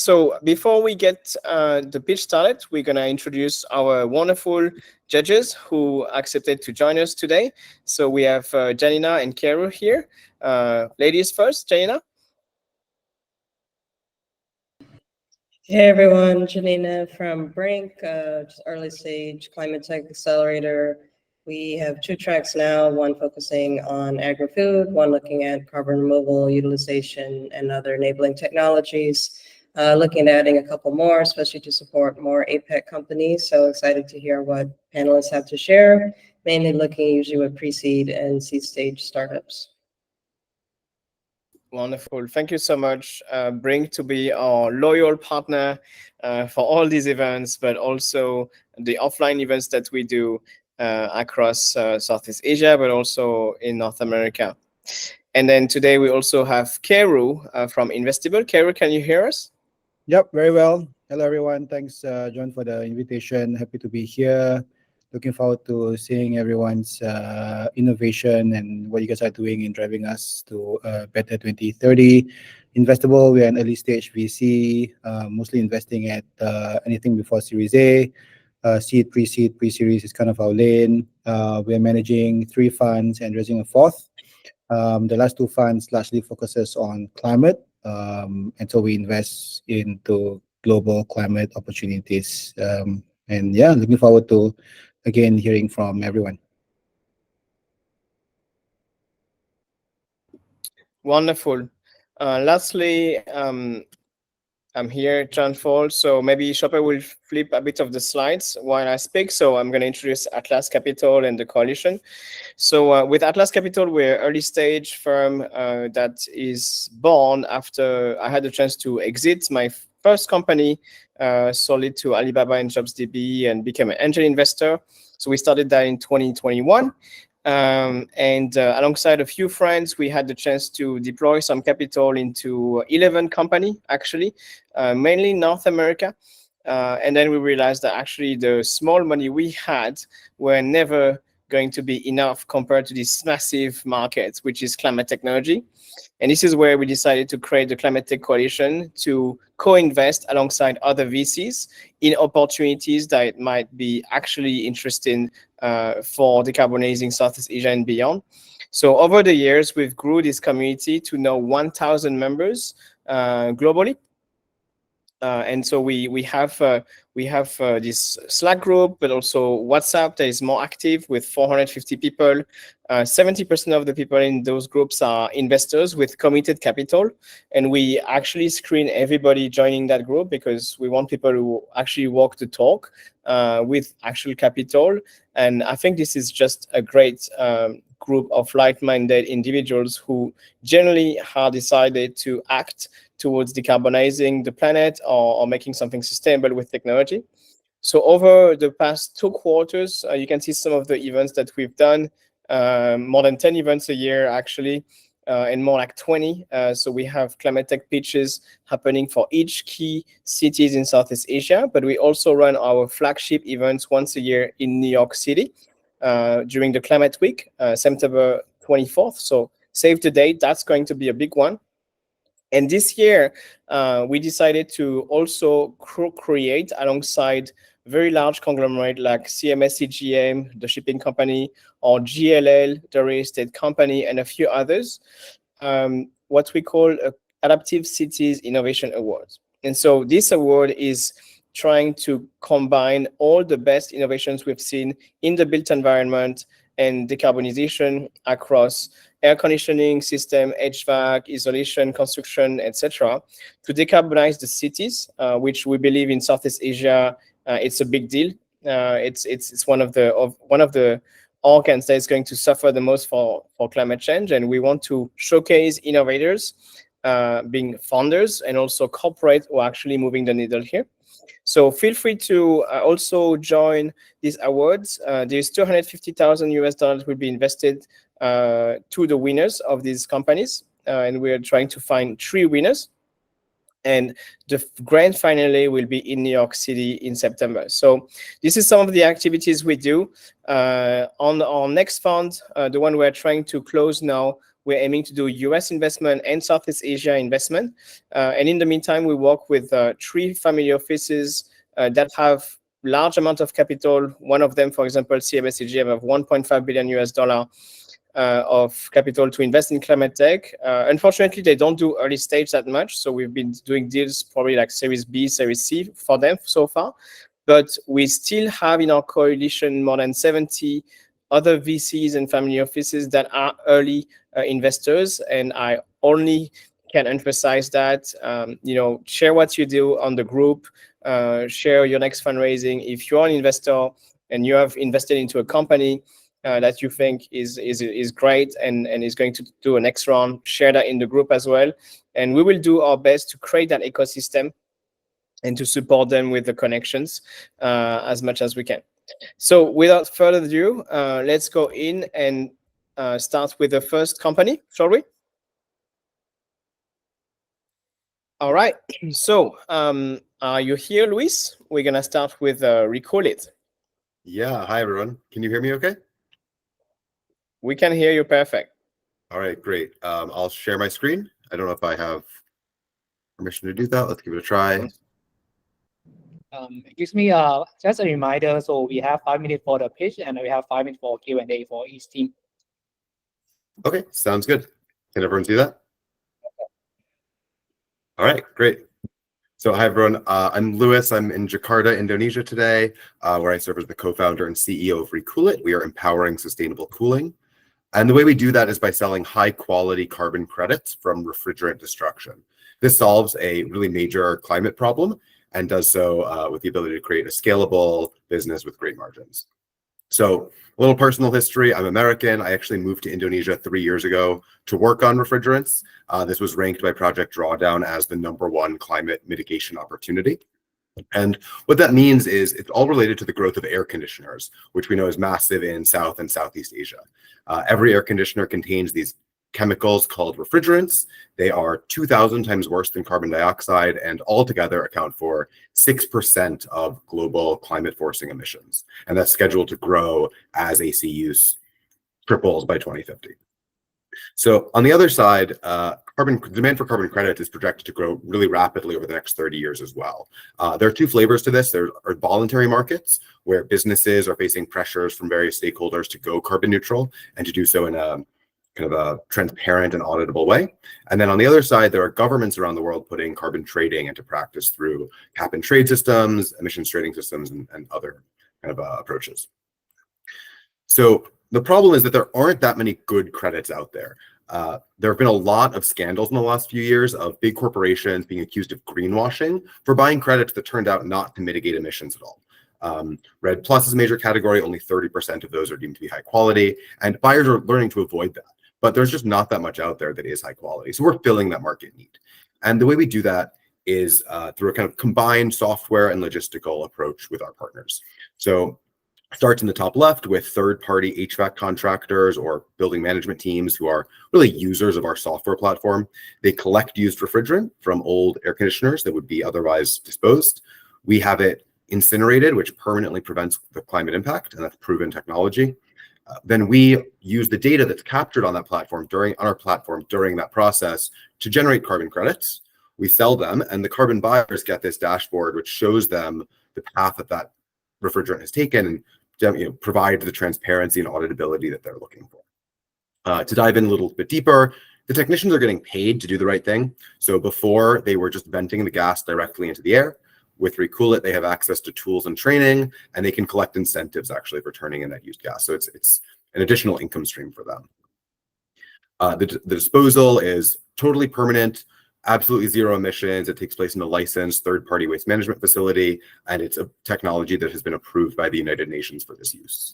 So before we get the pitch started, we're going to introduce our wonderful judges who accepted to join us today. So we have Janina and Khairu here. Ladies first, Janina. Hey everyone, Janina from BRINC, just early stage climate tech accelerator. We have 2 tracks now, one focusing on agri-food, one looking at carbon removal, utilization, and other enabling technologies. Looking at adding a couple more, especially to support more APEC companies. So excited to hear what panelists have to share, mainly looking usually with pre-seed and seed stage startups. Wonderful. Thank you so much, BRINC, to be our loyal partner for all these events, but also the offline events that we do across Southeast Asia, but also in North America. And then today we also have Khairu from Investible. Khairu, can you hear us? Yep, very well. Hello, everyone. Thanks, John, for the invitation. Happy to be here. Looking forward to seeing everyone's innovation and what you guys are doing in driving us to better 2030. Investible, we are an early stage VC, mostly investing at anything before Series A. Seed, pre-seed, pre-series is kind of our lane. We are managing 3 funds and raising a 4th. The last 2 funds largely focuses on climate, and so we invest into global climate opportunities. And yeah, looking forward to again hearing from everyone. Wonderful. Lastly, I'm here, John Fall. So maybe Chopper will flip a bit of the slides while I speak. So I'm going to introduce Atlas Capital and the coalition. So with Atlas Capital, we're an early stage firm that is born after I had the chance to exit my first company, sold it to Alibaba and JobsDB, and became an angel investor. So we started that in 2021. And alongside a few friends, we had the chance to deploy some capital into 11 companies, actually, mainly North America. And then we realized that actually the small money we had were never going to be enough compared to this massive market, which is climate technology. And this is where we decided to create the Climate Tech Coalition to co-invest alongside other VCs in opportunities that might be actually interesting for decarbonizing Southeast Asia and beyond. So over the years, we've grew this community to now 1,000 members globally. And so we have this Slack group, but also WhatsApp that is more active with 450 people. 70% of the people in those groups are investors with committed capital. And we actually screen everybody joining that group because we want people who actually walk the talk with actual capital. And I think this is just a great group of like-minded individuals who generally are decided to act towards decarbonizing the planet or making something sustainable with technology. So over the past 2 quarters, you can see some of the events that we've done, more than 10 events a year, actually, and more like 20. So we have climate tech pitches happening for each key cities in Southeast Asia, but we also run our flagship events once a year in New York City during the Climate Week, September 24th. So save the date, that's going to be a big one. And this year, we decided to also create alongside very large conglomerate like CMS CGM, the shipping company, or GLL, the real estate company, and a few others, what we call a Adaptive Cities Innovation Awards. And so this award is trying to combine all the best innovations we've seen in the built environment and decarbonization across air conditioning system, HVAC, isolation, construction, etc., to decarbonize the cities, which we believe in Southeast Asia, it's a big deal. It's one of the organs that is going to suffer the most for climate change, and we want to showcase innovators, being founders, and also corporate who are actually moving the needle here. So feel free to also join these awards. There's $250,000 will be invested to the winners of these companies, and we're trying to find 3 winners. And the grand finale will be in New York City in September. So this is some of the activities we do. On our next fund, the one we're trying to close now, we're aiming to do US investment and Southeast Asia investment. And in the meantime, we work with 3 family offices that have large amount of capital. One of them, for example, CVCs, have 1.5 billion US dollar of capital to invest in climate tech. Unfortunately, they don't do early stage that much. So we've been doing deals probably like Series B, Series C for them so far. But we still have in our coalition more than 70 other VCs and family offices that are early investors. And I only can emphasize that, share what you do on the group, share your next fundraising. If you're an investor and you have invested into a company that you think is great and is going to do a next round, share that in the group as well. And we will do our best to create that ecosystem and to support them with the connections as much as we can. So without further ado, let's go in and start with the first company, shall we? All right. So are you here, Luis? We're going to start with Recoolit. Yeah. Hi, everyone. Can you hear me okay? We can hear you perfect. All right, great. I'll share my screen. I don't know if I have permission to do that. Let's give it a try. It gives me just a reminder. So we have 5 minutes for the pitch, and we have 5 minutes for Q&A for each team. Okay, sounds good. Can everyone see that? All right, great. So hi, everyone. I'm Louis. I'm in Jakarta, Indonesia today, where I serve as the co-founder and CEO of Recoolit. We are empowering sustainable cooling. And the way we do that is by selling high-quality carbon credits from refrigerant destruction. This solves a really major climate problem and does so with the ability to create a scalable business with great margins. So a little personal history. I'm American. I actually moved to Indonesia 3 years ago to work on refrigerants. This was ranked by Project Drawdown as the #1 climate mitigation opportunity. And what that means is it's all related to the growth of air conditioners, which we know is massive in South and Southeast Asia. Every air conditioner contains these chemicals called refrigerants. They are 2,000 times worse than carbon dioxide and altogether account for 6% of global climate forcing emissions. And that's scheduled to grow as AC use triples by 2050. So on the other side, demand for carbon credits is projected to grow really rapidly over the next 30 years as well. There are 2 flavors to this. There are voluntary markets where businesses are facing pressures from various stakeholders to go carbon neutral and to do so in a kind of a transparent and auditable way. And then on the other side, there are governments around the world putting carbon trading into practice through cap and trade systems, emissions trading systems, and other kind of approaches. So the problem is that there aren't that many good credits out there. There have been a lot of scandals in the last few years of big corporations being accused of greenwashing for buying credits that turned out not to mitigate emissions at all. Red Plus is a major category. Only 30% of those are deemed to be high quality, and buyers are learning to avoid that. But there's just not that much out there that is high quality. So we're filling that market need. And the way we do that is through a kind of combined software and logistical approach with our partners. So starts in the top left with third-party HVAC contractors or building management teams who are really users of our software platform. They collect used refrigerant from old air conditioners that would be otherwise disposed. We have it incinerated, which permanently prevents the climate impact, and that's proven technology. Then we use the data that's captured on that platform on our platform during that process to generate carbon credits. We sell them, and the carbon buyers get this dashboard, which shows them the path that refrigerant has taken and provide the transparency and auditability that they're looking for. To dive in a little bit deeper, the technicians are getting paid to do the right thing. So before, they were just venting the gas directly into the air. With Recoolit, they have access to tools and training, and they can collect incentives actually for turning in that used gas. So it's an additional income stream for them. The disposal is totally permanent, absolutely zero emissions. It takes place in a licensed third-party waste management facility, and it's a technology that has been approved by the United Nations for this use.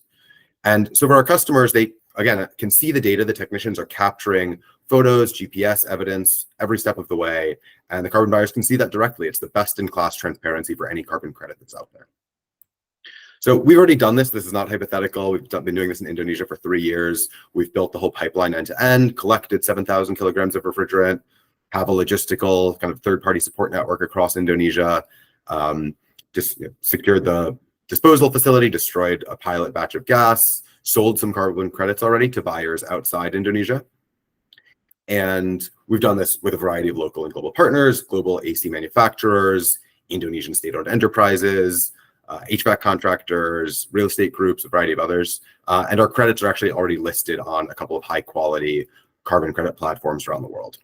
And so for our customers, they, again, can see the data. The technicians are capturing photos, GPS evidence every step of the way, and the carbon buyers can see that directly. It's the best-in-class transparency for any carbon credit that's out there. So we've already done this. This is not hypothetical. We've been doing this in Indonesia for 3 years. We've built the whole pipeline end-to-end, collected 7,000 kilograms of refrigerant, have a logistical kind of third-party support network across Indonesia, secured the disposal facility, destroyed a pilot batch of gas, sold some carbon credits already to buyers outside Indonesia. And we've done this with a variety of local and global partners, global AC manufacturers, Indonesian state-owned enterprises, HVAC contractors, real estate groups, a variety of others. And our credits are actually already listed on a couple of high-quality carbon credit platforms around the world.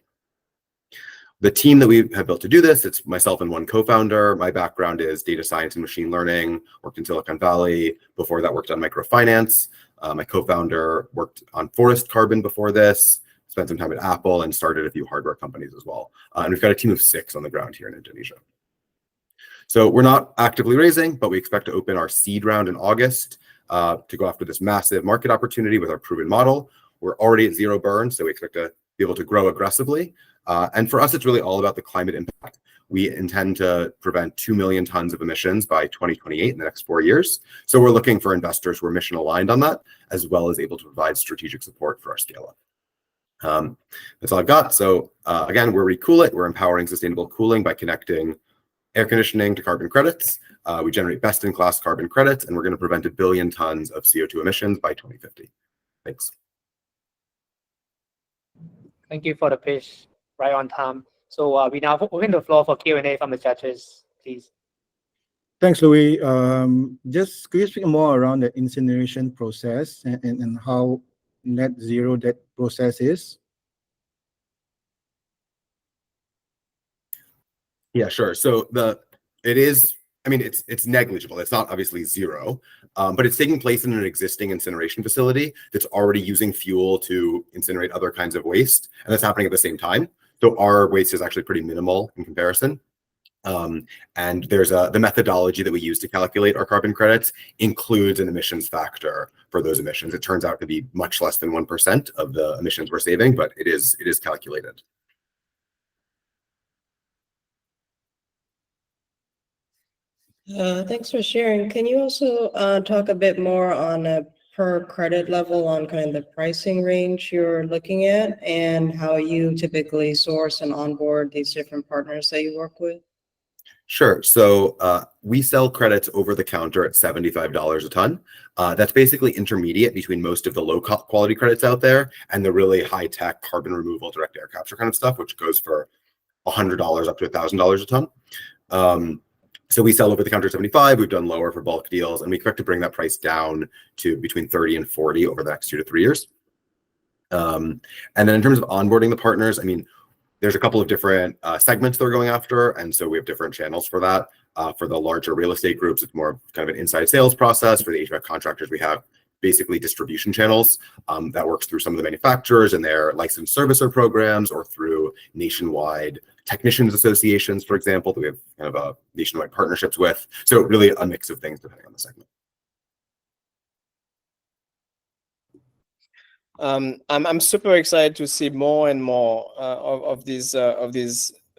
The team that we have built to do this, it's myself and one co-founder. My background is data science and machine learning, worked in Silicon Valley. Before that, worked on microfinance. My co-founder worked on forest carbon before this, spent some time at Apple, and started a few hardware companies as well. And we've got a team of 6 on the ground here in Indonesia. So we're not actively raising, but we expect to open our seed round in August to go after this massive market opportunity with our proven model. We're already at 0 burn, so we expect to be able to grow aggressively. And for us, it's really all about the climate impact. We intend to prevent 2 million tons of emissions by 2028 in the next 4 years. So we're looking for investors who are mission aligned on that, as well as able to provide strategic support for our scale up. That's all I've got. So again, we're Recoolit. We're empowering sustainable cooling by connecting air conditioning to carbon credits. We generate best in class carbon credits, and we're going to prevent 1 billion tons of CO2 emissions by 2050. Thanks. Thank you for the pitch, right on time. So we now open the floor for Q&A from the judges, please. Thanks, Louis. Just could you speak more around the incineration process and how net zero that process is? Yeah, sure. So it's negligible. It's not obviously 0, but it's taking place in an existing incineration facility that's already using fuel to incinerate other kinds of waste, and that's happening at the same time. So our waste is actually pretty minimal in comparison. And there's the methodology that we use to calculate our carbon credits includes an emissions factor for those emissions. It turns out to be much less than 1% of the emissions we're saving, but it is calculated. Thanks for sharing. Can you also talk a bit more on a per credit level on kind of the pricing range you're looking at and how you typically source and onboard these different partners that you work with? Sure. So we sell credits over the counter at $75 a ton. That's basically intermediate between most of the low quality credits out there and the really high tech carbon removal, direct air capture kind of stuff, which goes for $100 up to $1,000 a ton. So we sell over the counter at 75. We've done lower for bulk deals, and we expect to bring that price down to between 30 and 40 over the next 2 to 3 years. And then in terms of onboarding the partners, I mean, there's a couple of different segments that we're going after, and so we have different channels for that. For the larger real estate groups, it's more kind of an inside sales process. For the HVAC contractors, we have basically distribution channels that works through some of the manufacturers and their licensed servicer programs, or through nationwide technicians associations, for example, that we have kind of a nationwide partnerships with. So really a mix of things depending on the segment. I'm super excited to see more and more of these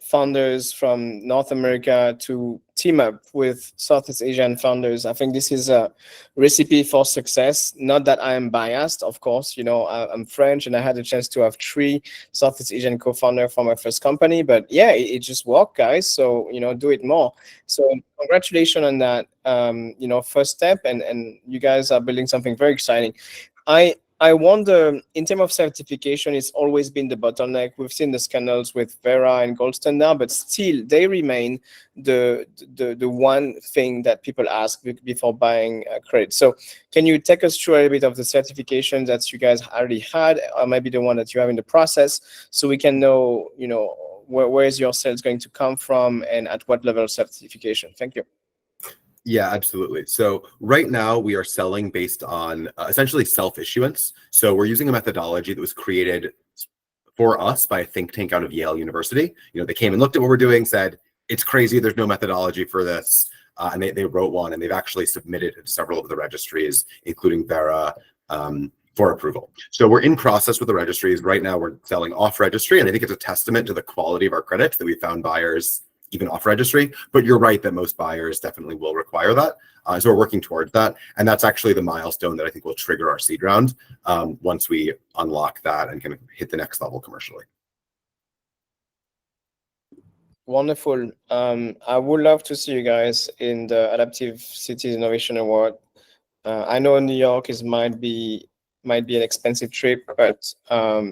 founders from North America to team up with Southeast Asian founders. I think this is a recipe for success. Not that I am biased, of course. You know, I'm French, and I had a chance to have 3 Southeast Asian co-founders for my first company. But yeah, it just worked, guys. So do it more. So congratulations on that. First step, and you guys are building something very exciting. I wonder, in terms of certification, it's always been the bottleneck. We've seen the scandals with Vera and Gold Standard, but still they remain the one thing that people ask before buying credit. So can you take us through a little bit of the certification that you guys already had, or maybe the one that you have in the process, so we can know, where is your sales going to come from and at what level of certification? Thank you. Yeah, absolutely. So right now we are selling based on essentially self-issuance. So we're using a methodology that was created for us by a think tank out of Yale University. They came and looked at what we're doing, said, it's crazy, there's no methodology for this. And they wrote one, and they've actually submitted it to several of the registries, including Vera, for approval. So we're in process with the registries. Right now we're selling off registry, and I think it's a testament to the quality of our credits that we found buyers even off registry. But you're right that most buyers definitely will require that. So we're working towards that. And that's actually the milestone that I think will trigger our seed round once we unlock that and kind of hit the next level commercially. Wonderful. I would love to see you guys in the Adaptive Cities Innovation Award. I know New York might be might be an expensive trip, but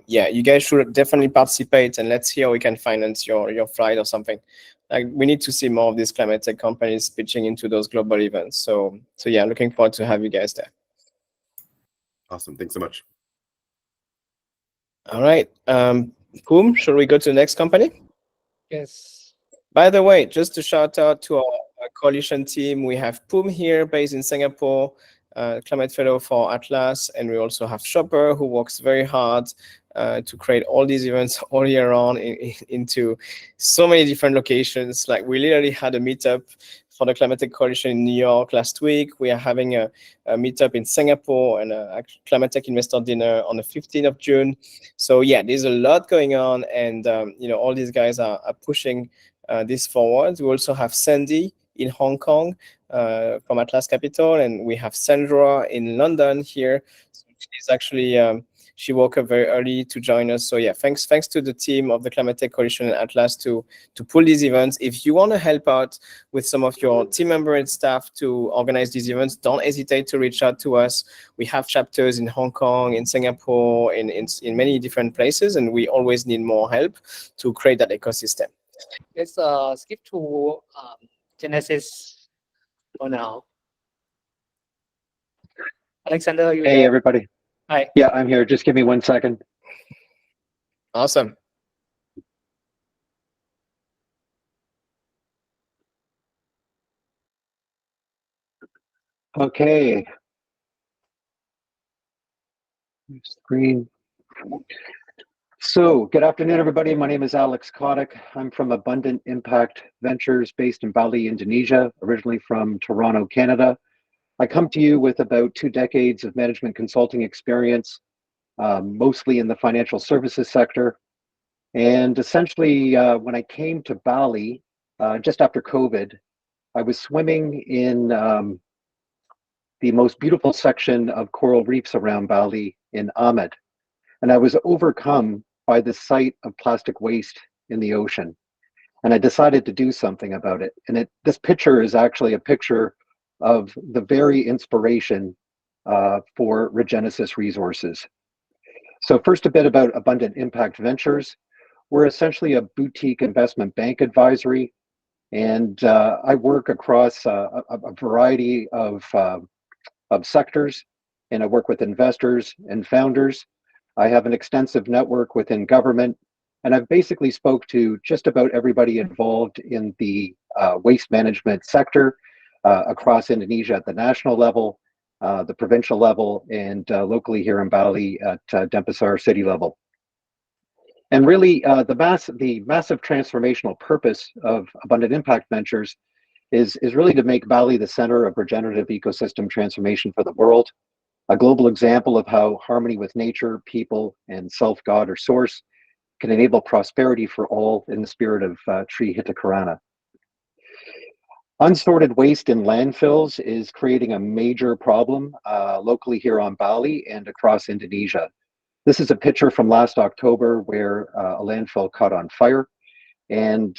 yeah, you guys should definitely participate, and let's see how we can finance your flight or something. Like, we need to see more of these climate tech companies pitching into those global events. So yeah, looking forward to have you guys there. Awesome. Thanks so much. All right. Poom, should we go to the next company? Yes. By the way, just to shout out to our coalition team, we have Poom here, based in Singapore, climate fellow for Atlas, and we also have Shopper, who works very hard to create all these events all year round into so many different locations. Like, we literally had a meetup for the Climatic Coalition in New York last week. We are having a meetup in Singapore and a Climatic Investor Dinner on the 15th of June. So yeah, there's a lot going on, and all these guys are pushing this forward. We also have Sandy in Hong Kong from Atlas Capital, and we have Sandra in London here. So she's actually she woke up very early to join us. So yeah, thanks to the team of the Climate Tech Coalition and Atlas to pull these events. If you want to help out with some of your team member and staff to organize these events, don't hesitate to reach out to us. We have chapters in Hong Kong, in Singapore, in many different places, and we always need more help to create that ecosystem. Let's skip to Regenesys for now. Alexander, are you Hey, there? everybody. Hi. Yeah, I'm here. Just give me 1 second. Awesome. Okay. Screen. So, good afternoon, everybody. My name is Alex Kotyck. I'm from Abundant Impact Ventures based in Bali, Indonesia, originally from Toronto, Canada. I come to you with about 2 decades of management consulting experience, mostly in the financial services sector. And essentially, when I came to Bali, just after COVID, I was swimming in the most beautiful section of coral reefs around Bali in Ahmed. And I was overcome by the sight of plastic waste in the ocean. And I decided to do something about it. And this picture is actually a picture of the very inspiration for Regenesys resources. So first, a bit about Abundant Impact Ventures. We're essentially a boutique investment bank advisory, and I work across a variety of sectors, and I work with investors and founders. I have an extensive network within government, and I've basically spoke to just about everybody involved in the waste management sector across Indonesia at the national level, the provincial level, and locally here in Bali at Denpasar city level. And really, the massive transformational purpose of Abundant Impact Ventures is really to make Bali the center of regenerative ecosystem transformation for the world, a global example of how harmony with nature, people, and self-God or source can enable prosperity for all in the spirit of Tri Hitakarana. Unsorted waste in landfills is creating a major problem locally here on Bali and across Indonesia. This is a picture from last October where a landfill caught on fire. And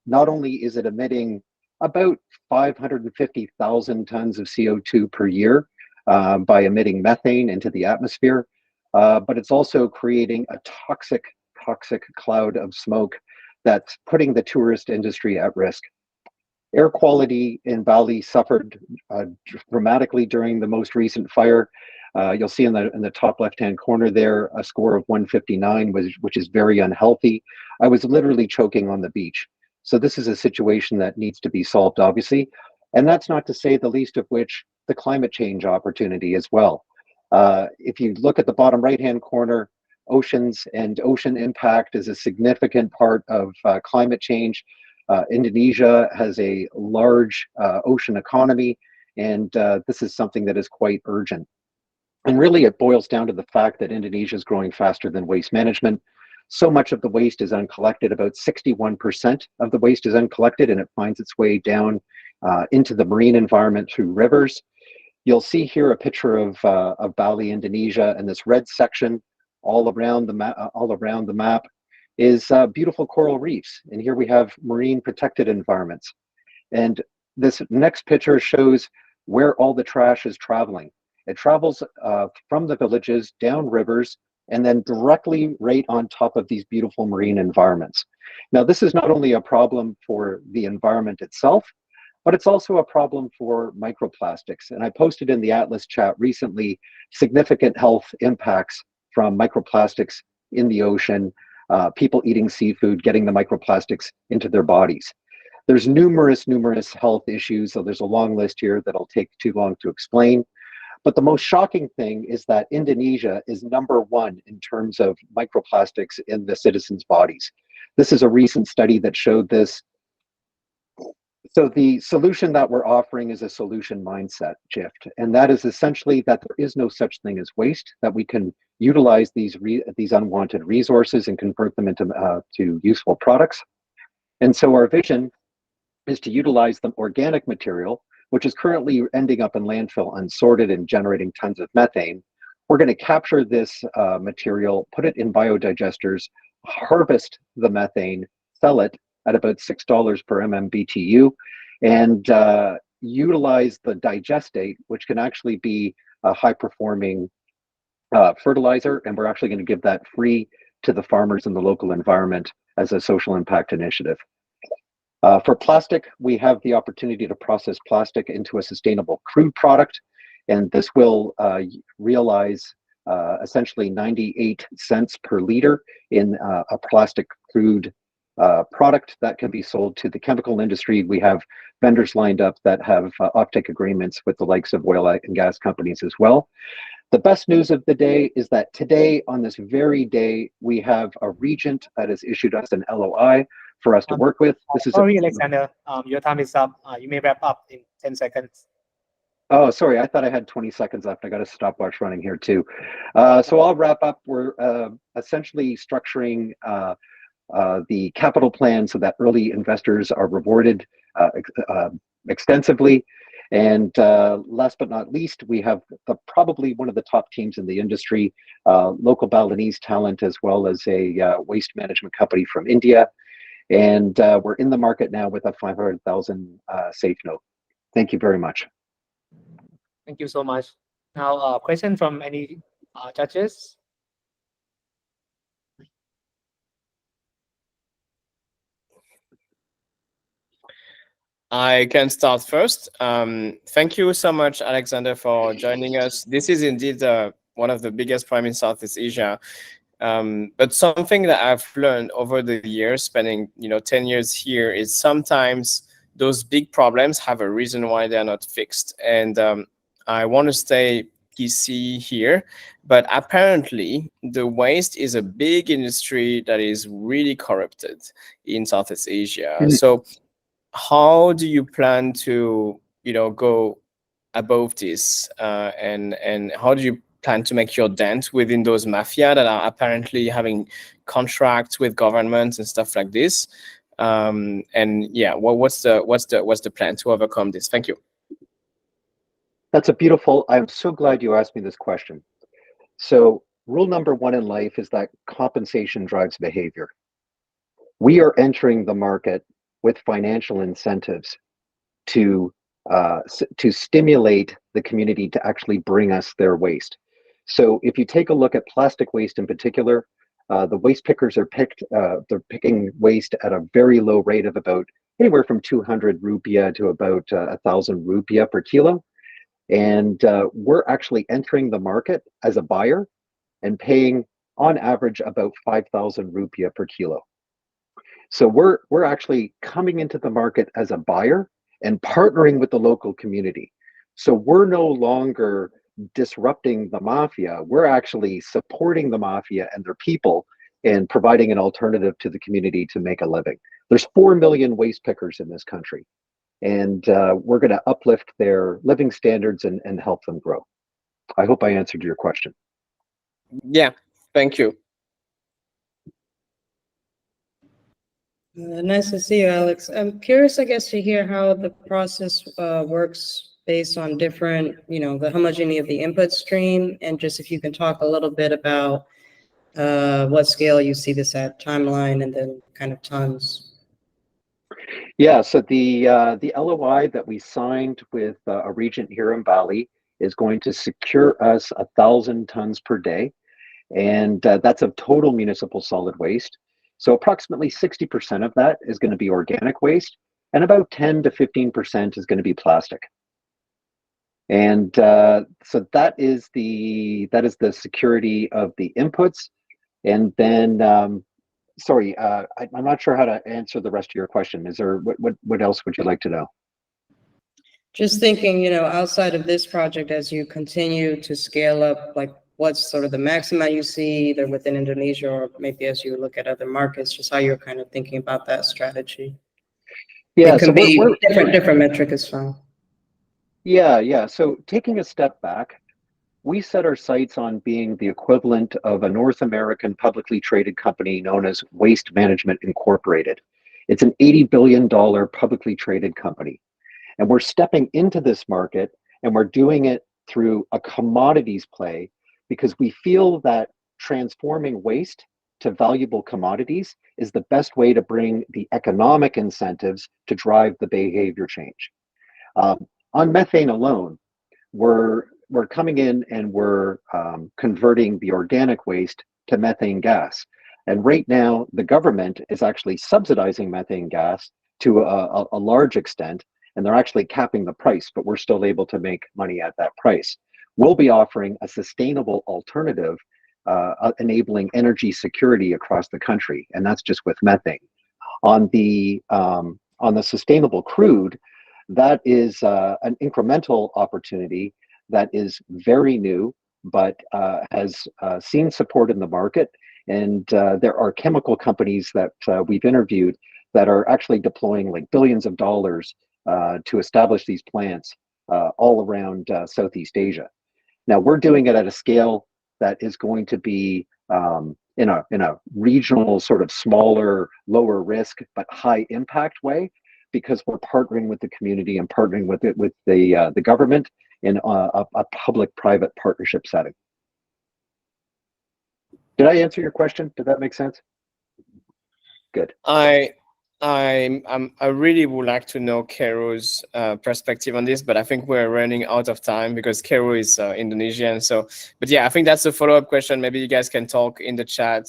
not only is it emitting about 550,000 tons of CO2 per year by emitting methane into the atmosphere, but it's also creating a toxic cloud of smoke that's putting the tourist industry at risk. Air quality in Bali suffered dramatically during the most recent fire. You'll see in the top left-hand corner there a score of 159, which is very unhealthy. I was literally choking on the beach. So this is a situation that needs to be solved, obviously. And that's not to say the least of which the climate change opportunity as well. If you look at the bottom right-hand corner, oceans and ocean impact is a significant part of climate change. Indonesia has a large ocean economy, and this is something that is quite urgent. And really, it boils down to the fact that Indonesia is growing faster than waste management. So much of the waste is uncollected. About 61% of the waste is uncollected, and it finds its way down into the marine environment through rivers. You'll see here a picture of Bali, Indonesia, and this red section all around the map is beautiful coral reefs. And here we have marine protected environments. And this next picture shows where all the trash is traveling. It travels from the villages down rivers and then directly right on top of these beautiful marine environments. Now, this is not only a problem for the environment itself, but it's also a problem for microplastics. And I posted in the Atlas chat recently significant health impacts from microplastics in the ocean, people eating seafood, getting the microplastics into their bodies. There's numerous health issues, so there's a long list here that'll take too long to explain. But the most shocking thing is that Indonesia is #1 in terms of microplastics in the citizens' bodies. This is a recent study that showed this. So the solution that we're offering is a solution mindset shift, and that is essentially that there is no such thing as waste, that we can utilize these unwanted resources and convert them into to useful products. And so our vision is to utilize the organic material, which is currently ending up in landfill unsorted and generating tons of methane. We're going to capture this material, put it in biodigesters, harvest the methane, sell it at about $6 per MMBTU, and utilize the digestate, which can actually be a high-performing fertilizer, and we're actually going to give that free to the farmers in the local environment as a social impact initiative. For plastic, we have the opportunity to process plastic into a sustainable crude product, and this will realize essentially 98 cents per liter in a plastic crude product that can be sold to the chemical industry. We have vendors lined up that have offtake agreements with the likes of oil and gas companies as well. The best news of the day is that today, on this very day, we have a regent that has issued us an LOI for us to work with. This is sorry, Alexander, your time is up. You may wrap up in 10 seconds. Oh, sorry, I thought I had 20 seconds left. I got a stopwatch running here too. So I'll wrap up. We're essentially structuring the capital plan so that early investors are rewarded extensively. And last but not least, we have probably one of the top teams in the industry, local Balinese talent, as well as a waste management company from India. And we're in the market now with a 500,000 safe note. Thank you very much. Thank you so much. Now, question from any judges? I can start first. Thank you so much, Alexander, for joining us. This is indeed one of the biggest prime in Southeast Asia. But something that I've learned over the years, spending 10 years here, is sometimes those big problems have a reason why they're not fixed. And I want to stay PC here, but apparently the waste is a big industry that is really corrupted in Southeast Asia. Mm-hmm. So how do you plan to go above this, and how do you plan to make your dent within those mafia that are apparently having contracts with governments and stuff like this? And yeah, what's the plan to overcome this? Thank you. That's a beautiful. I'm so glad you asked me this question. So rule number 1 in life is that compensation drives behavior. We are entering the market with financial incentives to stimulate the community to actually bring us their waste. So if you take a look at plastic waste in particular, the waste pickers are they're picking waste at a very low rate of about anywhere from 200 rupiah to about 1,000 rupiah per kilo. And we're actually entering the market as a buyer and paying on average about 5,000 rupiah per kilo. So we're actually coming into the market as a buyer and partnering with the local community. So we're no longer disrupting the mafia. We're actually supporting the mafia and their people and providing an alternative to the community to make a living. There's 4 million waste pickers in this country, and we're going to uplift their living standards and help them grow. I hope I answered your question. Yeah, thank you. Nice to see you, Alex. I'm curious, I guess, to hear how the process works based on different, the homogeneity of the input stream, and just if you can talk a little bit about what scale you see this at, timeline, and then kind of tons. Yeah, so the LOI that we signed with a regent here in Bali is going to secure us 1,000 tons per day. And that's of total municipal solid waste. So approximately 60% of that is going to be organic waste, and about 10 to 15% is going to be plastic. And so that is the security of the inputs. And then, sorry, I'm not sure how to answer the rest of your question. Is there what else would you like to know? Just thinking, you know, outside of this project, as you continue to scale up, like what's sort of the maximum you see either within Indonesia or maybe as you look at other markets, just how you're kind of thinking about that strategy? Yeah, it can so be we're different metric is fine. Yeah. So taking a step back, we set our sights on being the equivalent of a North American publicly traded company known as Waste Management Incorporated. It's an $80 billion publicly traded company. And we're stepping into this market, and we're doing it through a commodities play because we feel that transforming waste to valuable commodities is the best way to bring the economic incentives to drive the behavior change. On methane alone, we're coming in and we're converting the organic waste to methane gas. And right now, the government is actually subsidizing methane gas to a large extent, and they're actually capping the price, but we're still able to make money at that price. We'll be offering a sustainable alternative, enabling energy security across the country, and that's just with methane. On the sustainable crude, that is an incremental opportunity that is very new, but has seen support in the market. And there are chemical companies that we've interviewed that are actually deploying like billions of dollars to establish these plants all around Southeast Asia. Now we're doing it at a scale that is going to be in a regional sort of smaller, lower risk, but high impact way, because we're partnering with the community and partnering with the government in a public-private partnership setting. Did I answer your question? Did that make sense? Good. I really would like to know Khairu's perspective on this, but I think we're running out of time because Khairu is Indonesian. So, but yeah, I think that's a follow-up question. Maybe you guys can talk in the chat,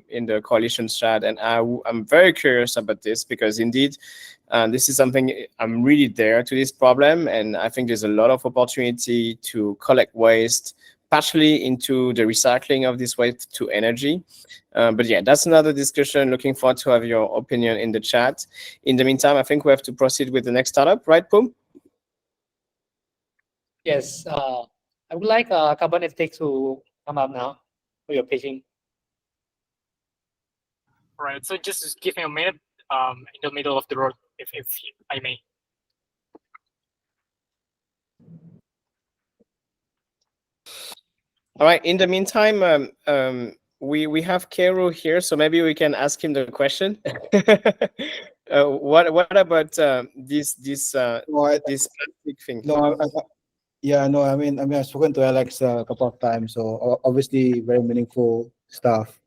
in the coalition chat. And I'm very curious about this because indeed, this is something I'm really there to this problem. And I think there's a lot of opportunity to collect waste, partially into the recycling of this waste to energy. But yeah, that's another discussion. Looking forward to have your opinion in the chat. In the meantime, I think we have to proceed with the next startup, right, Poom? Yes, I would like CarbonEthics to come up now for your pitching. All right, so just give me a minute in the middle of the road, if I may. All right, in the meantime, we have Khairu here, so maybe we can ask him the question. What about this plastic thing? No, I mean, I've spoken to Alex a couple of times, so obviously very meaningful stuff.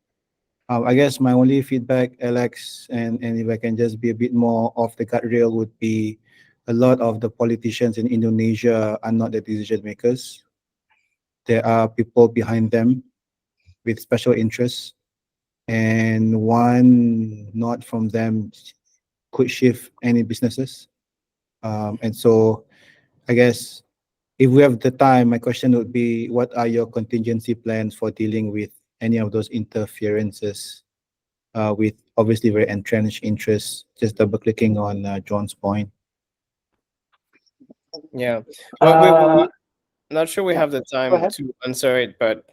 I guess my only feedback, Alex, and if I can just be a bit more off the guardrail, would be a lot of the politicians in Indonesia are not the decision makers. There are people behind them with special interests, and one nod from them could shift any businesses. And so I guess if we have the time, my question would be, what are your contingency plans for dealing with any of those interferences with obviously very entrenched interests? Just double clicking on John's point. Yeah, well, not sure we have the Go time ahead. to answer it, but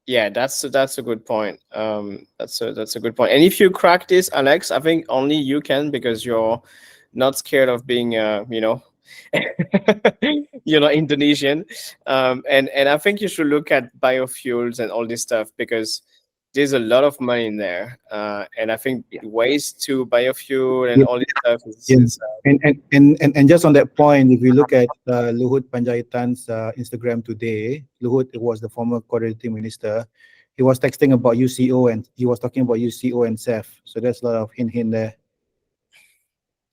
yeah, that's a good point. That's a good point. And if you crack this, Alex, I think only you can, because you're not scared of being, Indonesian. And I think you should look at biofuels and all this stuff, because there's a lot of money in there. And I think waste to biofuel and all this stuff is And just on that point, if you look at Luhut Panjaitan's Instagram today, Luhut was the former coordinating minister. He was texting about UCO, and he was talking about UCO and CEF. So there's a lot of hint there.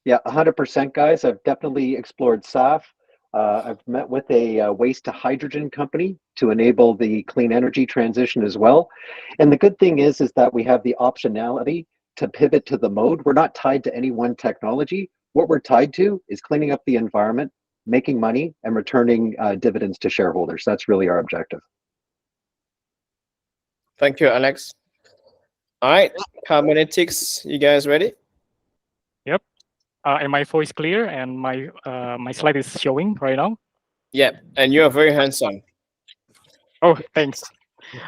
Yeah, 100%, guys. I've definitely explored SAF. I've met with a waste to hydrogen company to enable the clean energy transition as well. And the good thing is that we have the optionality to pivot to the mode. We're not tied to any one technology. What we're tied to is cleaning up the environment, making money, and returning dividends to shareholders. That's really our objective. Thank you, Alex. All right, CarbonEthics, you guys ready? Yep. And my voice clear and my my slide is showing right now. Yeah, and you are very handsome. Oh, thanks.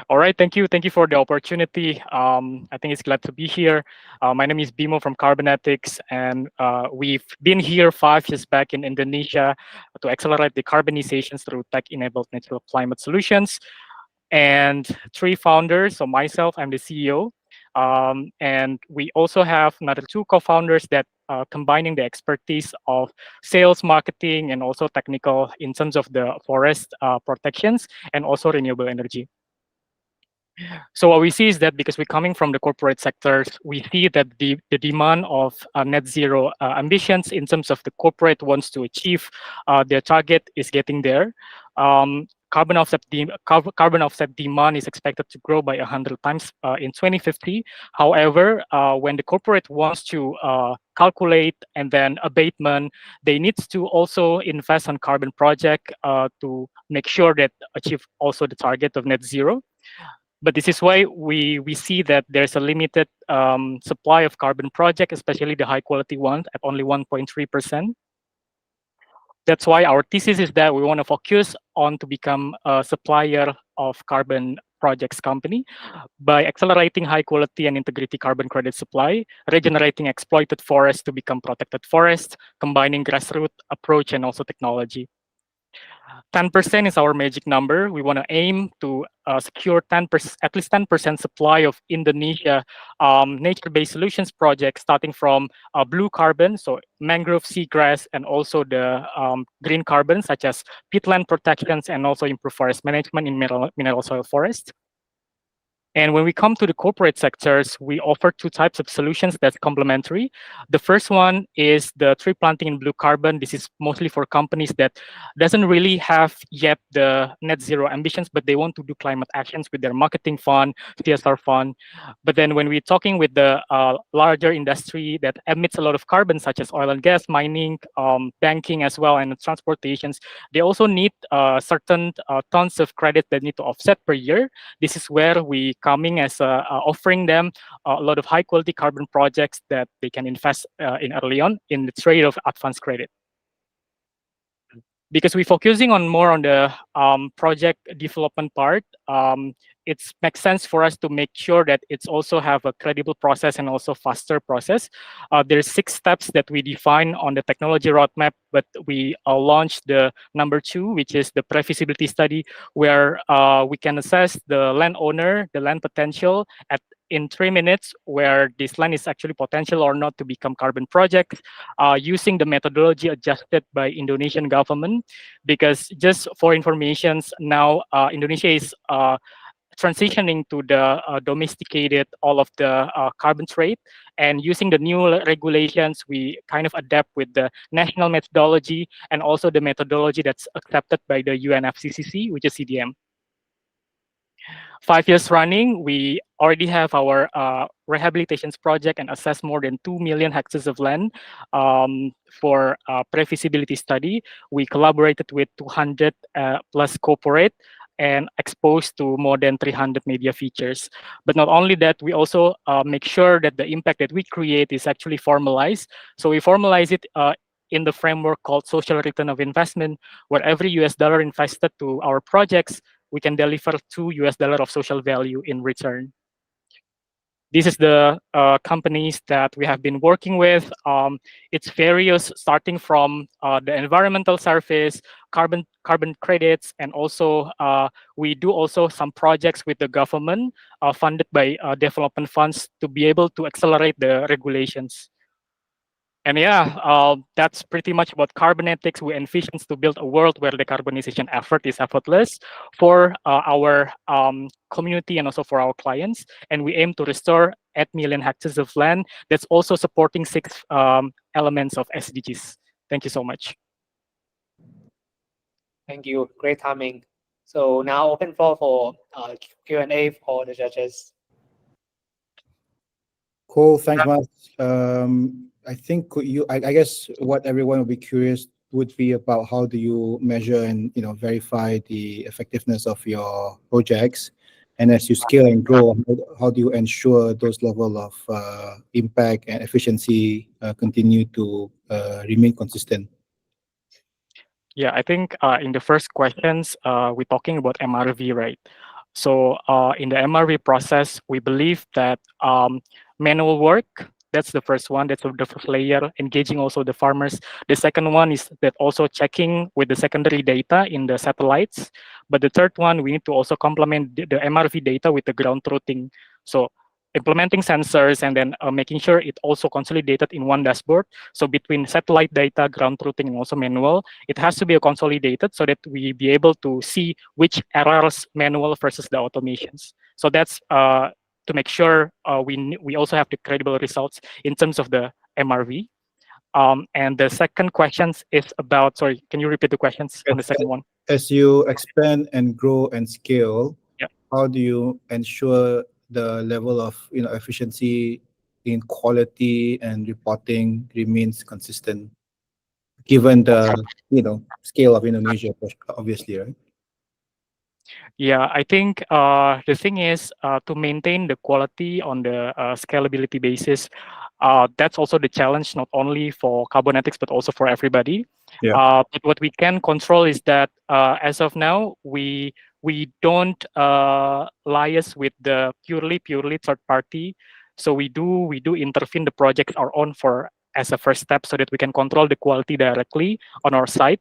All right, thank you for the opportunity. I think it's glad to be here. My name is Bimo from CarbonEthics, and we've been here 5 years back in Indonesia to accelerate decarbonization through tech-enabled natural climate solutions. And 3 founders, so myself, I'm the CEO. And we also have another 2 co-founders that combining the expertise of sales, marketing, and also technical in terms of the forest protections and also renewable energy. So what we see is that because we're coming from the corporate sectors, we see that the demand of net zero ambitions in terms of the corporate wants to achieve their target is getting there. Carbon offset demand is expected to grow by 100 times in 2050. However, when the corporate wants to calculate and then abatement, they need to also invest on carbon project to make sure that achieve also the target of net zero. But this is why we see that there's a limited supply of carbon project, especially the high quality ones at only 1.3%. That's why our thesis is that we want to focus on to become a supplier of carbon projects company by accelerating high quality and integrity carbon credit supply, regenerating exploited forests to become protected forests, combining grassroots approach and also technology. 10% is our magic number. We want to aim to secure 10%, at least 10% supply of Indonesia nature-based solutions projects, starting from blue carbon, so mangrove, seagrass, and also the green carbon, such as peatland protections and also improved forest management in mineral soil forest. And when we come to the corporate sectors, we offer 2 types of solutions that's complementary. The first one is the tree planting in blue carbon. This is mostly for companies that doesn't really have yet the net zero ambitions, but they want to do climate actions with their marketing fund, CSR fund. But then when we're talking with the larger industry that emits a lot of carbon, such as oil and gas, mining, banking as well, and transportations, they also need certain tons of credit that need to offset per year. This is where we coming as offering them a lot of high quality carbon projects that they can invest in early on in the trade of advanced credit. Because we're focusing on more on the project development part, it makes sense for us to make sure that it's also have a credible process and also faster process. There's 6 steps that we define on the technology roadmap, but we launched the number 2, which is the pre-feasibility study, where we can assess the landowner, the land potential in 3 minutes, where this land is actually potential or not to become carbon projects, using the methodology adjusted by Indonesian government. Because just for information, now Indonesia is transitioning to the domesticated all of the carbon trade, and using the new regulations, we kind of adapt with the national methodology and also the methodology that's accepted by the UNFCCC, which is CDM. 5 years running, we already have our rehabilitations project and assess more than 2 million hectares of land for pre-feasibility study. We collaborated with 200 plus corporate and exposed to more than 300 media features. But not only that, we also make sure that the impact that we create is actually formalized. So we formalize it in the framework called social return of investment, where every US dollar invested to our projects, we can deliver $2 of social value in return. This is the companies that we have been working with. It's various, starting from the environmental service, carbon credits, and also we do also some projects with the government funded by development funds to be able to accelerate the regulations. And yeah, that's pretty much about CarbonEthics. We envision to build a world where the decarbonization effort is effortless for our community and also for our clients. And we aim to restore 8 million hectares of land that's also supporting 6 elements of SDGs. Thank you so much. Thank you. Great timing. So now open floor for Q&A for the judges. Cool. Thanks much. I think I guess what everyone will be curious would be about how do you measure and verify the effectiveness of your projects, and as you scale and grow, how do you ensure those level of impact and efficiency continue to remain consistent? Yeah, I think in the first questions, we're talking about MRV, right? So in the MRV process, we believe that manual work, that's the first one, that's the first layer, engaging also the farmers. The second one is that also checking with the secondary data in the satellites. But the third one, we need to also complement the MRV data with the ground truthing. So implementing sensors and then making sure it also consolidated in one dashboard. So between satellite data, ground truthing, and also manual, it has to be consolidated so that we be able to see which errors manual versus the automations. So that's to make sure we also have the credible results in terms of the MRV. And the second question is about, sorry, can you repeat the questions on the second one? As you expand and grow and scale, yeah, how do you ensure the level of efficiency in quality and reporting remains consistent, given the scale of Indonesia, obviously, right? Yeah, I think the thing is to maintain the quality on the scalability basis. That's also the challenge, not only for CarbonEthics, but also for everybody. Yeah. But what we can control is that as of now, we don't liaise with the purely third party. So we do intervene the projects our own for as a first step, so that we can control the quality directly on our side.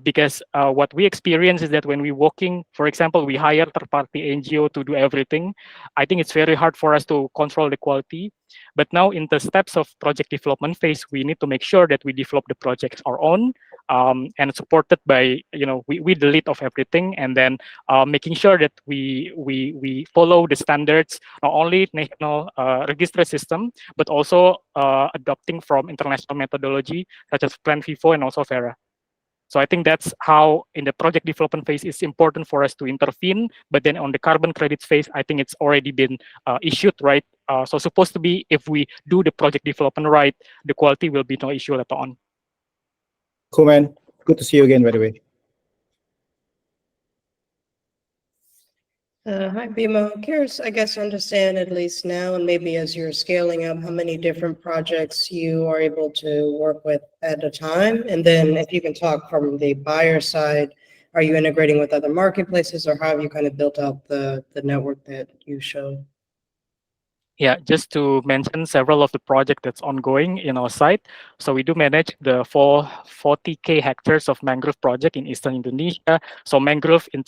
Because what we experience is that when we working, for example, we hire third-party NGO to do everything. I think it's very hard for us to control the quality. But now in the steps of project development phase, we need to make sure that we develop the projects our own and supported by, we the lead of everything, and then making sure that we follow the standards, not only national register system, but also adopting from international methodology such as Plan FIFO and also FERA. So I think that's how in the project development phase it's important for us to intervene. But then on the carbon credits phase, I think it's already been issued, right? So supposed to be, if we do the project development right, the quality will be no issue later on. Cool, man. Good to see you again, by the way. Hi, Bimo. Curious, I guess, understand at least now, and maybe as you're scaling up, how many different projects you are able to work with at a time? And then if you can talk from the buyer side, are you integrating with other marketplaces, or how have you kind of built out the network that you showed? Yeah, just to mention several of the projects that's ongoing in our site. So we do manage the 40K hectares of mangrove project in Eastern Indonesia. So mangrove in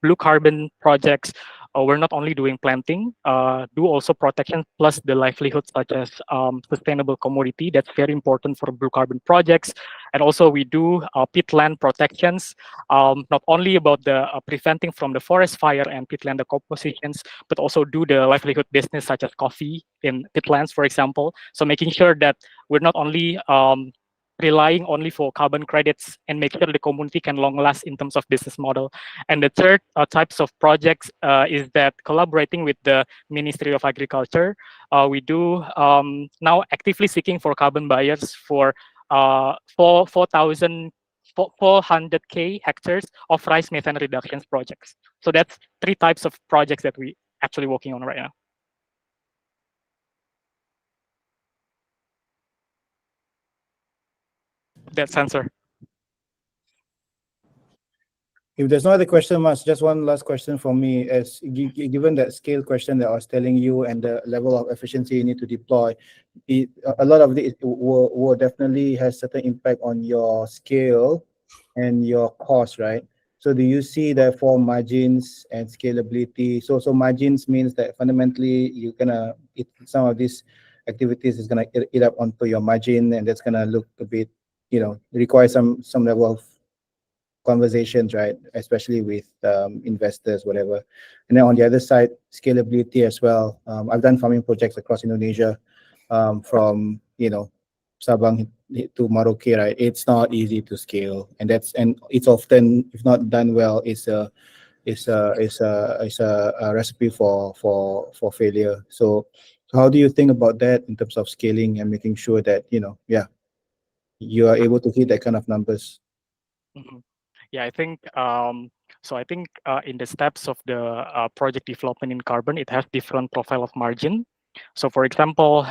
blue carbon projects, we're not only doing planting, do also protection plus the livelihood such as sustainable commodity. That's very important for blue carbon projects. And also we do peatland protections, not only about the preventing from the forest fire and peatland decompositions, but also do the livelihood business such as coffee in peatlands, for example. So making sure that we're not only relying only for carbon credits and make sure the community can long last in terms of business model. And the third types of projects is that collaborating with the Ministry of Agriculture, we do now actively seeking for carbon buyers for 400K hectares of rice methane reductions projects. So that's 3 types of projects that we actually working on right now. That's answer. If there's no other question, just one last question from me. As given that scale question that I was telling you and the level of efficiency you need to deploy, a lot of it will definitely has certain impact on your scale and your cost, right? So do you see therefore margins and scalability? So margins means that fundamentally you're gonna some of these activities is gonna eat up onto your margin, and that's gonna look a bit, require some level of conversations, right? Especially with investors, whatever. And then on the other side, scalability as well. I've done farming projects across Indonesia, from Sabang to Merauke, right? It's not easy to scale, and it's often, if not done well, is a recipe for failure. So how do you think about that in terms of scaling and making sure that you are able to hit that kind of numbers? Mhm. Yeah, I think in the steps of the project development in carbon, it has different profile of margin. So for example,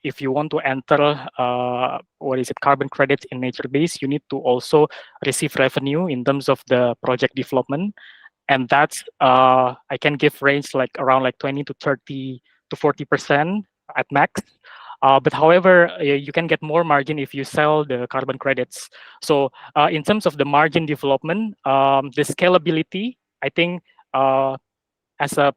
if you want to enter carbon credits in nature base, you need to also receive revenue in terms of the project development, and that's I can give range like around like 20 to 30 to 40% at max. But however, you can get more margin if you sell the carbon credits. So in terms of the margin development, the scalability, I think as a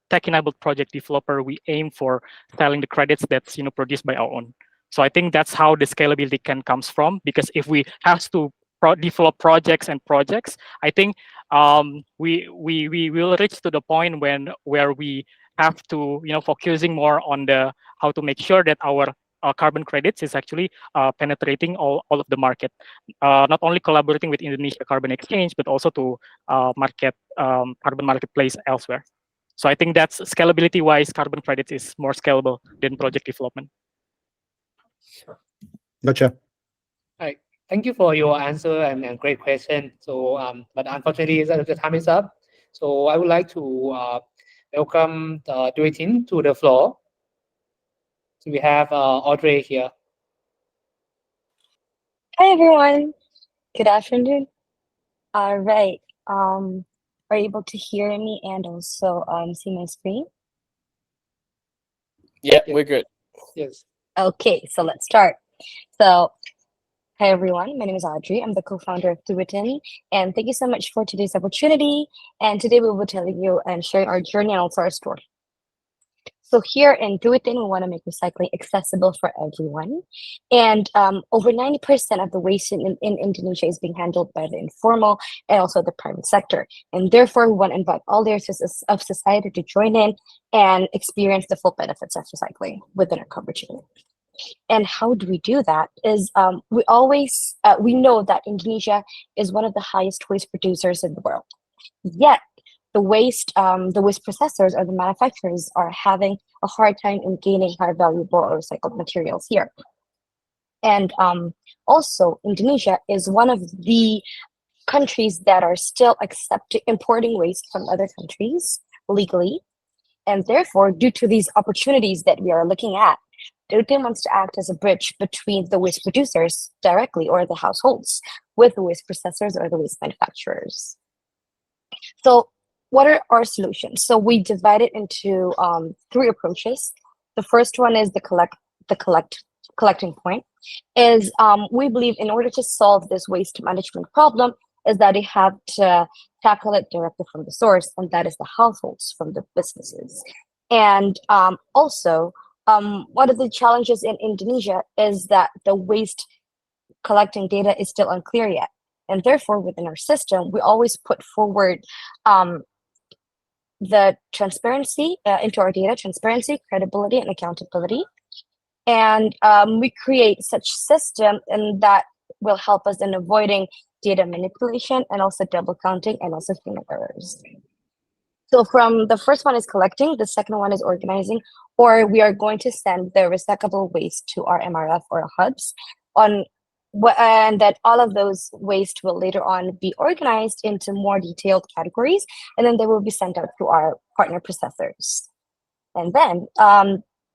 tech-enabled project developer, we aim for selling the credits that's produced by our own. So I think that's how the scalability comes from. Because if we have to develop projects, I think we will reach to the point where we have to focusing more on the how to make sure that our carbon credits is actually penetrating all of the market, not only collaborating with Indonesia Carbon Exchange, but also to carbon marketplace elsewhere. So I think that's scalability wise, carbon credits is more scalable than project development. Gotcha. Right. Thank you for your answer and great question. So, but unfortunately, the time is up. So I would like to welcome Duitin to the floor. So we have Audrey here. Hi everyone. Good afternoon. All right. Are you able to hear me and also see my screen? Yeah, we're good. Yes. Okay, so let's start. So, hi everyone. My name is Audrey. I'm the co-founder of Duitin, and thank you so much for today's opportunity. And today we will be telling you and sharing our journey and also our story. So here in Duitin, we want to make recycling accessible for everyone. And over 90% of the waste in Indonesia is being handled by the informal and also the private sector. And therefore, we want to invite all layers of society to join in and experience the full benefits of recycling within our coverage area. And how do we do that is we know that Indonesia is one of the highest waste producers in the world. Yet, the waste processors or the manufacturers are having a hard time in gaining high valuable or recycled materials here. And also, Indonesia is one of the countries that are still importing waste from other countries legally. And therefore, due to these opportunities that we are looking at, Duitin wants to act as a bridge between the waste producers directly or the households with the waste processors or the waste manufacturers. So what are our solutions? So we divide it into 3 approaches. The first one is the collecting point. Is we believe in order to solve this waste management problem is that you have to tackle it directly from the source, and that is the households from the businesses. And also, one of the challenges in Indonesia is that the waste collecting data is still unclear yet. And therefore, within our system, we always put forward the transparency into our data, transparency, credibility, and accountability. And we create such system and that will help us in avoiding data manipulation and also double counting and also human errors. So from the first one is collecting, the second one is organizing, or we are going to send the recyclable waste to our MRF or hubs and that all of those waste will later on be organized into more detailed categories, and then they will be sent out to our partner processors. And then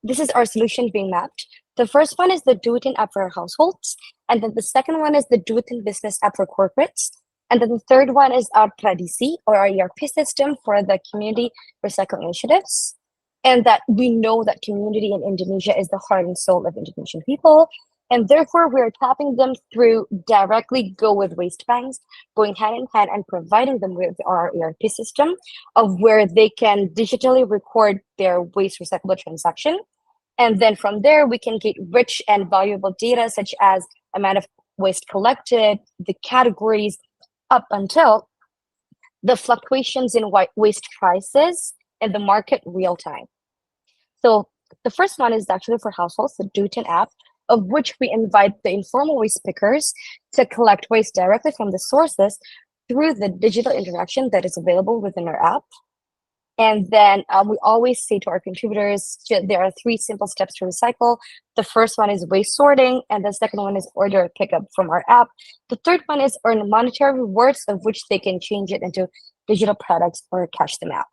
this is our solution being mapped. The first one is the Duitin app for households, and then the second one is the Duitin business app for corporates, and then the third one is our Tradisi, or our ERP system for the community recycling initiatives. And that we know that community in Indonesia is the heart and soul of Indonesian people. And therefore, we're tapping them through directly Go with Waste Banks, going hand in hand and providing them with our ERP system of where they can digitally record their waste recyclable transaction. And then from there, we can get rich and valuable data such as amount of waste collected, the categories, up until the fluctuations in waste prices in the market real time. So The first one is actually for households, the Duitin app, of which we invite the informal waste pickers to collect waste directly from the sources through the digital interaction that is available within our app. And then we always say to our contributors, there are 3 simple steps to recycle. The first one is waste sorting, and the second one is order a pickup from our app. The third one is earn monetary rewards, of which they can change it into digital products or cash them out.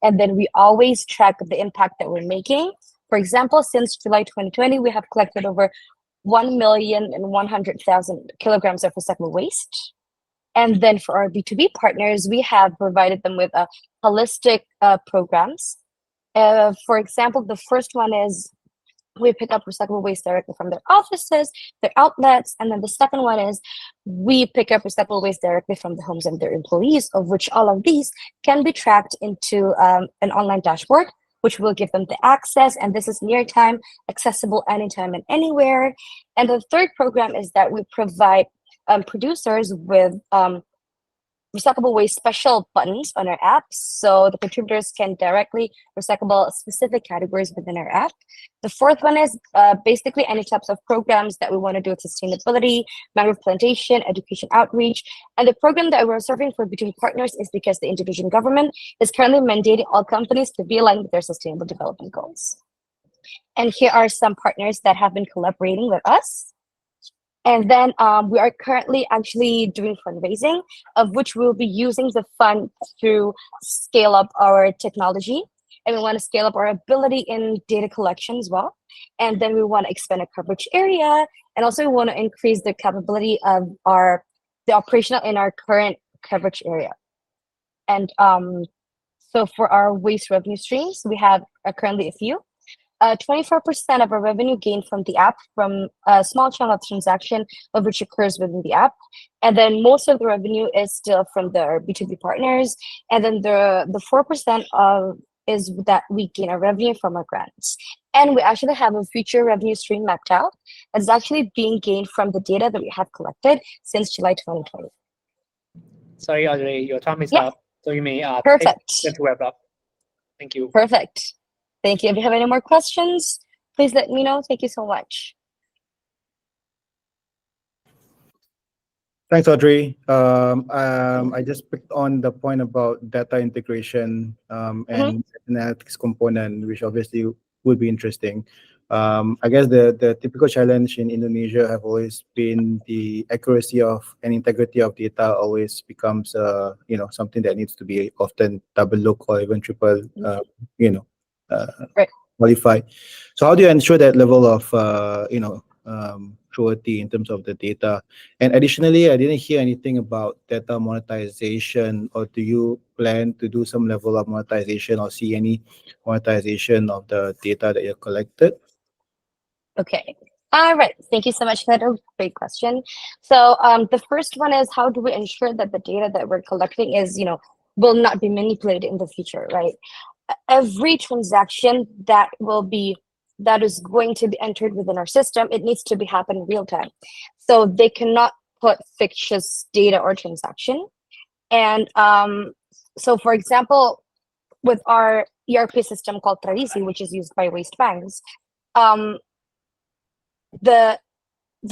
And then we always track the impact that we're making. For example, since July 2020, we have collected over 1,100,000 kilograms of recyclable waste. And then for our B2B partners, we have provided them with holistic programs. For example, the first one is we pick up recyclable waste directly from their offices, their outlets. And then the second one is we pick up recyclable waste directly from the homes of their employees, of which all of these can be tracked into an online dashboard, which will give them the access. And this is near time, accessible anytime and anywhere. And the third program is that we provide producers with recyclable waste special buttons on our app, so the contributors can directly recycle specific categories within our app. The fourth one is basically any types of programs that we want to do with sustainability, mangrove plantation, education outreach. And the program that we're serving for between partners is because the Indonesian government is currently mandating all companies to be aligned with their sustainable development goals. And here are some partners that have been collaborating with us. And then we are currently actually doing fundraising, of which we'll be using the fund to scale up our technology. And we want to scale up our ability in data collection as well. And then we want to expand our coverage area. And also we want to increase the capability of the operational in our current coverage area. And so for our waste revenue streams, we have currently a few. 24% of our revenue gained from the app from a small chunk of transaction of which occurs within the app. And then most of the revenue is still from the B2B partners. And then the 4% is that we gain our revenue from our grants. And we actually have a future revenue stream mapped out. It's actually being gained from the data that we have collected since July 2020. Sorry, Audrey, your time is Yeah. up. So you may Perfect. to wrap up. Thank you. Perfect. Thank you. If you have any more questions, please let me know. Thank you so much. Thanks, Audrey. I just picked on the point about data integration and analytics component, which obviously would be interesting. I guess the typical challenge in Indonesia have always been the accuracy of and integrity of data always becomes something that needs to be often double look or even triple Right. qualified. So how do you ensure that level of surety in terms of the data? And additionally, I didn't hear anything about data monetization, or do you plan to do some level of monetization or see any monetization of the data that you collected? Okay. All right. Thank you so much for that. Great question. So the first one is, how do we ensure that the data that we're collecting is, will not be manipulated in the future, right? Every transaction that is going to be entered within our system, it needs to be happen in real time. So they cannot put fictitious data or transaction. And so for example, with our ERP system called Tradisi, which is used by waste banks, the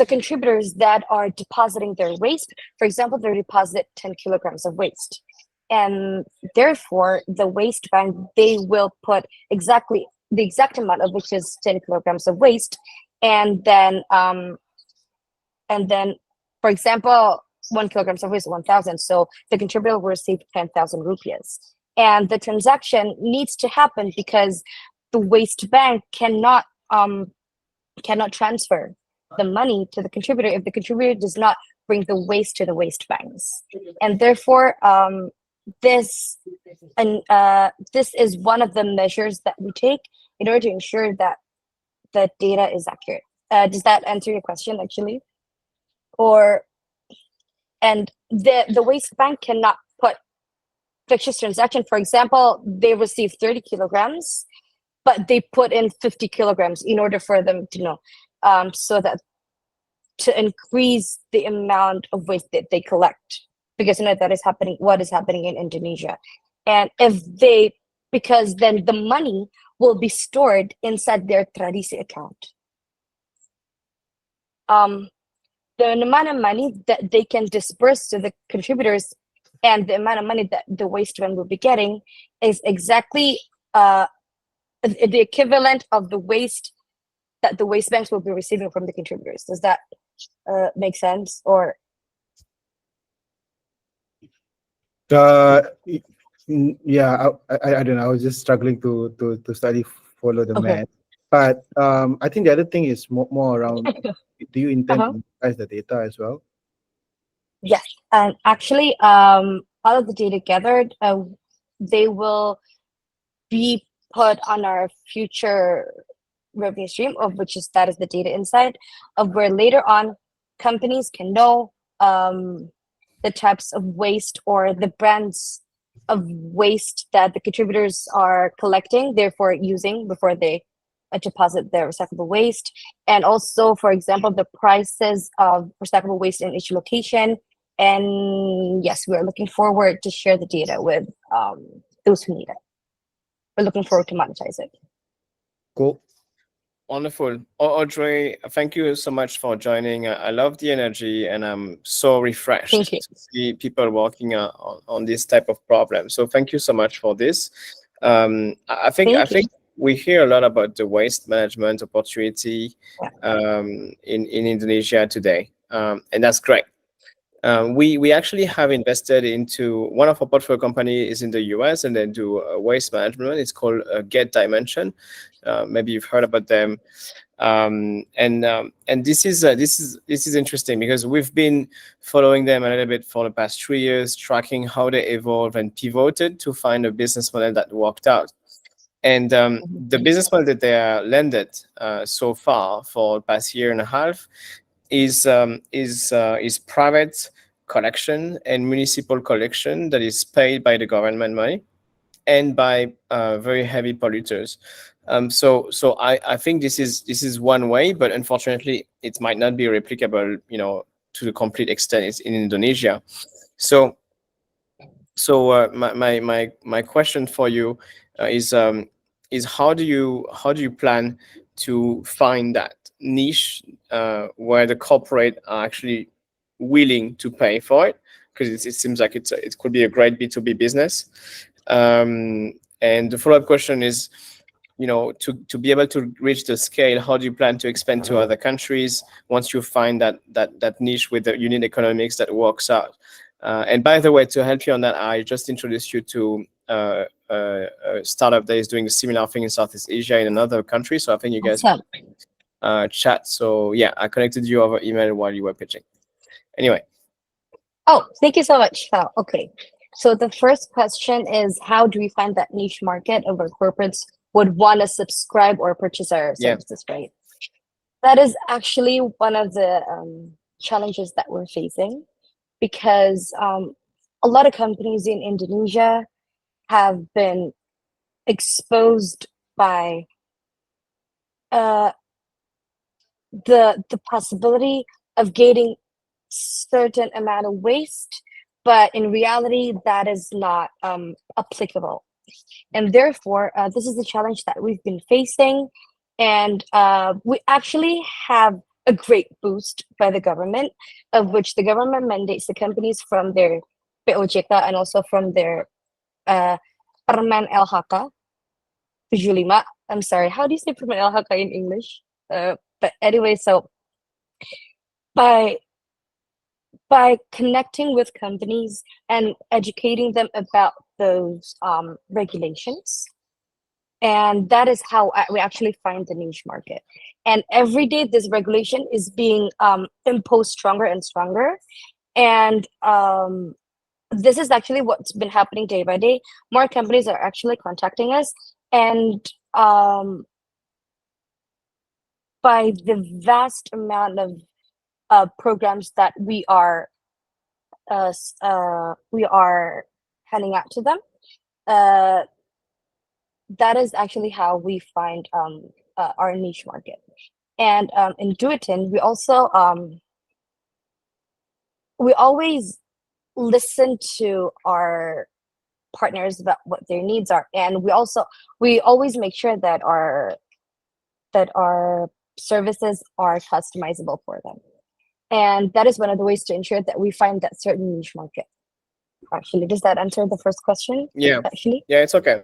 contributors that are depositing their waste, for example, they deposit 10 kilograms of waste. And therefore, the waste bank, they will put exactly the exact amount of which is 10 kilograms of waste. And then, for example, 1 kilogram of waste is 1,000. So the contributor will receive 10,000 rupees. And the transaction needs to happen because the waste bank cannot transfer the money to the contributor if the contributor does not bring the waste to the waste banks. And therefore, this is one of the measures that we take in order to ensure that the data is accurate. Does that answer your question, actually? And the waste bank cannot put fictitious transaction. For example, they receive 30 kilograms, but they put in 50 kilograms in order for them to know, so that to increase the amount of waste that they collect. Because that is happening, what is happening in Indonesia. And because then the money will be stored inside their Tradisi account. The amount of money that they can disperse to the contributors and the amount of money that the waste bank will be getting is exactly the equivalent of the waste that the waste banks will be receiving from the contributors. Does that make sense? Or yeah, I don't know. I was just struggling to follow the Okay. math. But I think the other thing is more around. Do you intend to monetize the data as well? yes, and actually, all of the data gathered, they will be put on our future revenue stream, of which is that is the data inside, of where later on companies can know the types of waste or the brands of waste that the contributors are collecting, therefore using before they deposit their recyclable waste. And also, for example, the prices of recyclable waste in each location. And yes, we're looking forward to share the data with those who need it. We're looking forward to monetize it. Cool. Wonderful. Audrey, thank you so much for joining. I love the energy, and I'm so refreshed Thank you. to see people working on this type of problem. So thank you so much for this. I think we hear a lot about the waste management opportunity in Indonesia today, and that's great. We actually have invested into one of our portfolio companies in the US and then do waste management. It's called Get Dimension. Maybe you've heard about them. And this is interesting because we've been following them a little bit for the past 3 years, tracking how they evolved and pivoted to find a business model that worked out. And the business model that they are landed so far for the past year and a half is private collection and municipal collection that is paid by the government money and by very heavy polluters. So I think this is one way, but unfortunately it might not be replicable, to the complete extent in Indonesia. So my question for you is how do you plan to find that niche where the corporate are actually willing to pay for it, because it seems like it could be a great B2B business. And the follow-up question is, to be able to reach the scale, how do you plan to expand to other countries once you find that niche with the unit economics that works out? And by the way, to help you on that, I just introduced you to a startup that is doing a similar thing in Southeast Asia in another country. So I think you guys chat. So yeah, I connected you over email while you were pitching. Anyway. Oh, thank you so much, Val. Okay. So the first question is, how do we find that niche market of where corporates would want to subscribe or purchase our services, right? That is actually one of the challenges that we're facing, because a lot of companies in Indonesia have been exposed by the possibility of getting certain amount of waste, but in reality that is not applicable, and therefore this is the challenge that we've been facing. And we actually have a great boost by the government, of which the government mandates the companies from their POJK and also from their Permen LHK 75. I'm sorry, how do you say Permen LHK in English? But anyway, so by connecting with companies and educating them about those regulations, and that is how we actually find the niche market. And every day this regulation is being imposed stronger and stronger. And this is actually what's been happening day by day. More companies are actually contacting us, and by the vast amount of programs that we are handing out to them, that is actually how we find our niche market. And in Duitin, we also we always listen to our partners about what their needs are, and we always make sure that our services are customizable for them. And that is one of the ways to ensure that we find that certain niche market. Actually, does that answer the first question? Yeah. Actually, Yeah, it's okay.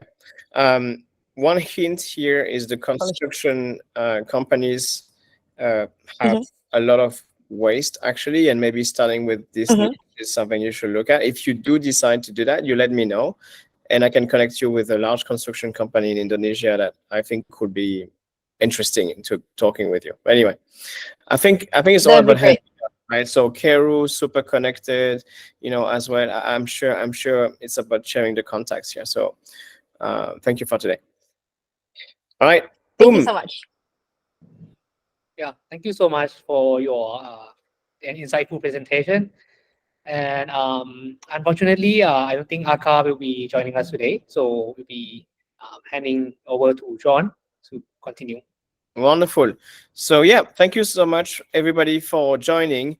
One hint here is the construction companies have a lot of waste actually, and maybe starting with this niche is something you should look at. If you do decide to do that, you let me know, and I can connect you with a large construction company in Indonesia that I think could be interesting into talking with you. But anyway, I think it's all about helping, right? So Khairu, super connected, as well. I'm sure it's about sharing the contacts here. So thank you for today. All right. Thank you so much. Yeah, thank you so much for your an insightful presentation. And unfortunately, I don't think Aka will be joining us today, so we'll be handing over to John to continue. Wonderful. So yeah, thank you so much everybody for joining.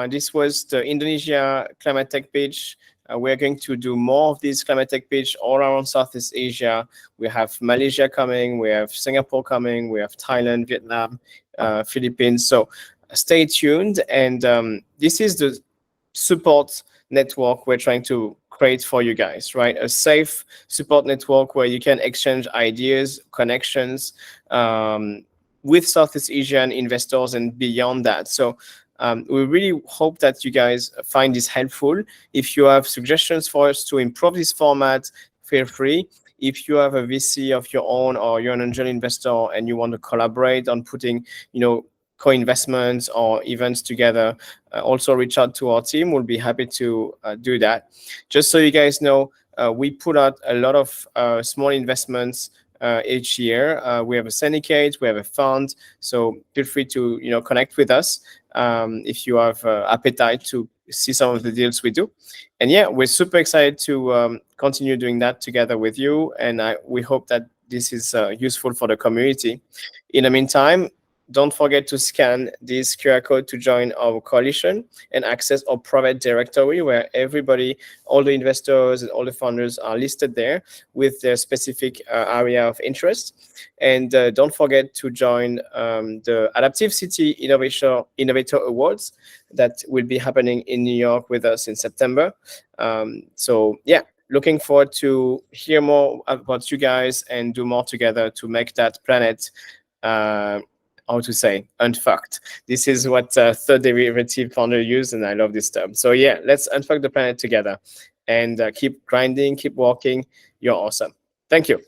This was the Indonesia Climate Tech Pitch. We're going to do more of these Climate Tech Pitch all around Southeast Asia. We have Malaysia coming, we have Singapore coming, we have Thailand, Vietnam, Philippines. So stay tuned. And this is the support network we're trying to create for you guys, right? A safe support network where you can exchange ideas, connections with Southeast Asian investors and beyond that. So we really hope that you guys find this helpful. If you have suggestions for us to improve this format, feel free. If you have a VC of your own or you're an angel investor and you want to collaborate on putting, co-investments or events together, also reach out to our team. We'll be happy to do that. Just so you guys know, we put out a lot of small investments each year. We have a syndicate, we have a fund, so feel free to connect with us if you have appetite to see some of the deals we do. And yeah, we're super excited to continue doing that together with you, and we hope that this is useful for the community. In the meantime, don't forget to scan this QR code to join our coalition and access our private directory where everybody, all the investors and all the founders are listed there with their specific area of interest. And don't forget to join the Adaptive City Innovator Awards that will be happening in New York with us in September. So yeah, looking forward to hear more about you guys and do more together to make that planet unfucked. This is what third derivative founder use, and I love this term. So yeah, let's unfuck the planet together and keep grinding, keep walking. You're awesome. Thank you.